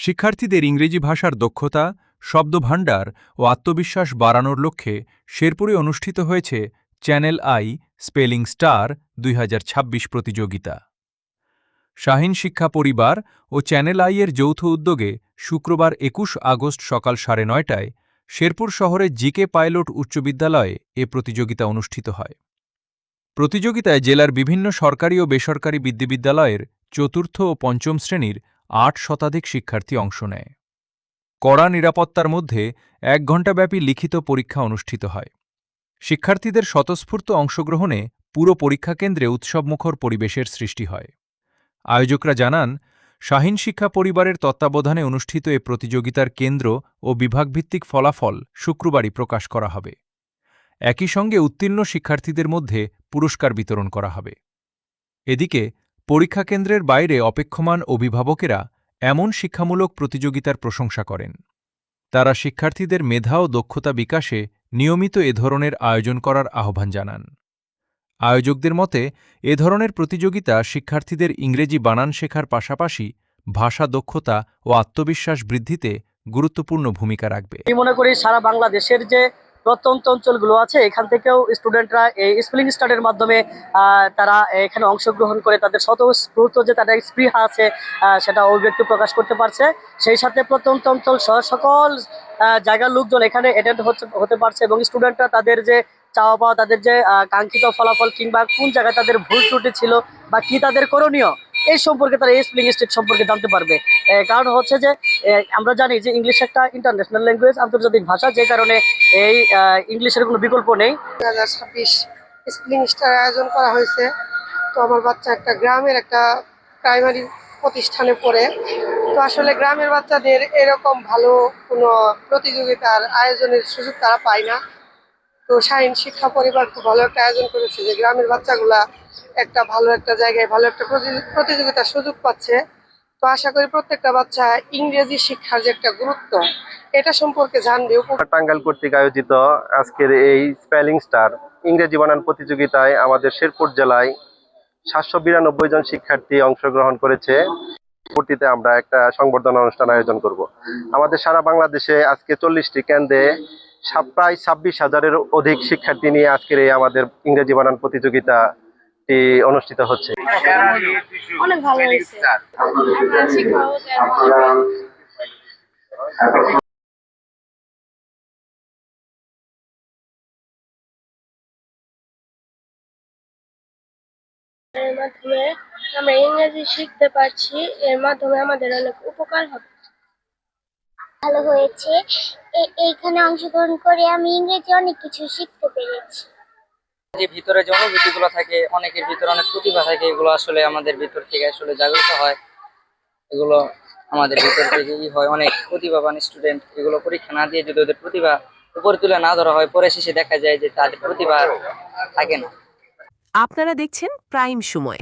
শিক্ষার্থীদের ইংরেজি ভাষার দক্ষতা, শব্দভাণ্ডার ও আত্মবিশ্বাস বাড়ানোর লক্ষ্যে শেরপুরে অনুষ্ঠিত হয়েছে চ্যানেল আই স্পেলিং স্টার ২০২৬ প্রতিযোগিতা। শাহীন শিক্ষা পরিবার ও চ্যানেল আই এর যৌথ উদ্যোগে শুক্রবার ২১ আগস্ট সকাল ৯:৩০টায় শেরপুর শহরের জিকে পাইলট উচ্চ বিদ্যালয়ে এ প্রতিযোগিতা অনুষ্ঠিত হয়। প্রতিযোগিতায় জেলার বিভিন্ন সরকারি ও বেসরকারি বিদ্যালয়ের চতুর্থ ও পঞ্চম শ্রেণীর ৮ শতাধিক শিক্ষার্থী অংশ নেয়। কড়া নিরাপত্তার মধ্যে ১ ঘণ্টাব্যাপী লিখিত পরীক্ষা অনুষ্ঠিত হয়। শিক্ষার্থীদের স্বতঃস্ফূর্ত অংশগ্রহণে পুরো পরীক্ষা কেন্দ্রে উৎসবমুখর পরিবেশের সৃষ্টি হয়। আয়োজকরা জানান, শাহীন শিক্ষা পরিবারের তত্ত্বাবধানে অনুষ্ঠিত এ প্রতিযোগিতার কেন্দ্র ও বিভাগভিত্তিক ফলাফল শুক্রবারই প্রকাশ করা হবে। একই সঙ্গে উত্তীর্ণ শিক্ষার্থীদের মধ্যে পুরস্কার বিতরণ করা হবে। এদিকে পরীক্ষা কেন্দ্রের বাইরে অপেক্ষমান অভিভাবকেরা এমন শিক্ষামূলক প্রতিযোগিতার প্রশংসা করেন। তারা শিক্ষার্থীদের মেধা ও দক্ষতা বিকাশে নিয়মিত এ ধরনের আয়োজন করার আহ্বান জানান। আয়োজকদের মতে এ ধরনের প্রতিযোগিতা শিক্ষার্থীদের ইংরেজি বানান শেখার পাশাপাশি ভাষা দক্ষতা ও আত্মবিশ্বাস বৃদ্ধিতে গুরুত্বপূর্ণ ভূমিকা রাখবে। আমি মনে করি সারা বাংলাদেশের যে প্রত্যন্ত অঞ্চলগুলো আছে এখান থেকেও স্টুডেন্টরা এই স্পেলিং স্টাডের মাধ্যমে তারা এখানে অংশগ্রহণ করে তাদের স্বতঃস্ফূর্ত যে তাদের স্পৃহা আছে সেটা অভিব্যক্তি প্রকাশ করতে পারছে। সেই সাথে প্রত্যন্ত অঞ্চল সহ সকল জায়গার লোকজন এখানে অ্যাটেন্ড হতে পারছে এবং স্টুডেন্টরা তাদের যে চাওয়া পাওয়া, তাদের যে কাঙ্ক্ষিত ফলাফল কিংবা কোন জায়গায় তাদের ভুল ত্রুটি ছিল বা কি তাদের করণীয় এই সম্পর্কে তারা এই স্পেলিং স্টাড সম্পর্কে জানতে পারবে। কারণ হচ্ছে যে আমরা জানি যে ইংলিশ একটা ইন্টারন্যাশনাল ল্যাঙ্গুয়েজ, আন্তর্জাতিক ভাষা, যে কারণে এই ইংলিশের কোনো বিকল্প নেই। 2026 স্পেলিং স্টার আয়োজন করা হয়েছে। তো আমার বাচ্চা একটা গ্রামের একটা প্রাইমারি প্রতিষ্ঠানে পড়ে। তো আসলে গ্রামের বাচ্চাদের এরকম ভালো কোনো প্রতিযোগিতার আয়োজনের সুযোগ তারা পায় না। তো শাহীন শিক্ষা পরিবার খুব ভালো একটা আয়োজন করেছে যে গ্রামের বাচ্চাগুলা একটা ভালো একটা জায়গায় ভালো একটা প্রতিযোগিতার সুযোগ পাচ্ছে। তো আশা করি প্রত্যেকটা বাচ্চা ইংরেজি শিক্ষার যে একটা গুরুত্ব এটা সম্পর্কে জানবে। টাঙ্গাইল কর্তৃক আয়োজিত আজকের এই স্পেলিং স্টার ইংরেজি বানান প্রতিযোগিতায় আমাদের শেরপুর জেলায় 792 জন শিক্ষার্থী অংশগ্রহণ করেছে। পরবর্তীতে আমরা একটা সংবর্ধনা অনুষ্ঠান আয়োজন করব। আমাদের সারা বাংলাদেশে আজকে 40টি কেন্দ্রে প্রায় 26,000-এর অধিক শিক্ষার্থী নিয়ে আজকের এই আমাদের ইংরেজি বানান প্রতিযোগিতাটি অনুষ্ঠিত হচ্ছে। অনেক ভালো হয়েছে। এর মাধ্যমে আমরা ইংরেজি শিখতে পারছি, এর মাধ্যমে আমাদের অনেক উপকার হবে। ভালো হয়েছে, এইখানে অংশগ্রহণ করে আমি ইংরেজি অনেক কিছু শিখতে পেরেছি। যে ভিতরে যে অনুভূতিগুলো থাকে, অনেকের ভিতরে অনেক প্রতিভা থাকে, এগুলো আসলে আমাদের ভিতর থেকে আসলে জাগ্রত হয়। এগুলো আমাদের ভিতর থেকে হয়, অনেক প্রতিভাবান স্টুডেন্ট এগুলো পরীক্ষা না দিয়ে যদি ওদের প্রতিভা উপরে তুলে না ধরা হয়, পরে শেষে দেখা যায় যে তাদের প্রতিভা থাকে না। আপনারা দেখছেন প্রাইম সময়।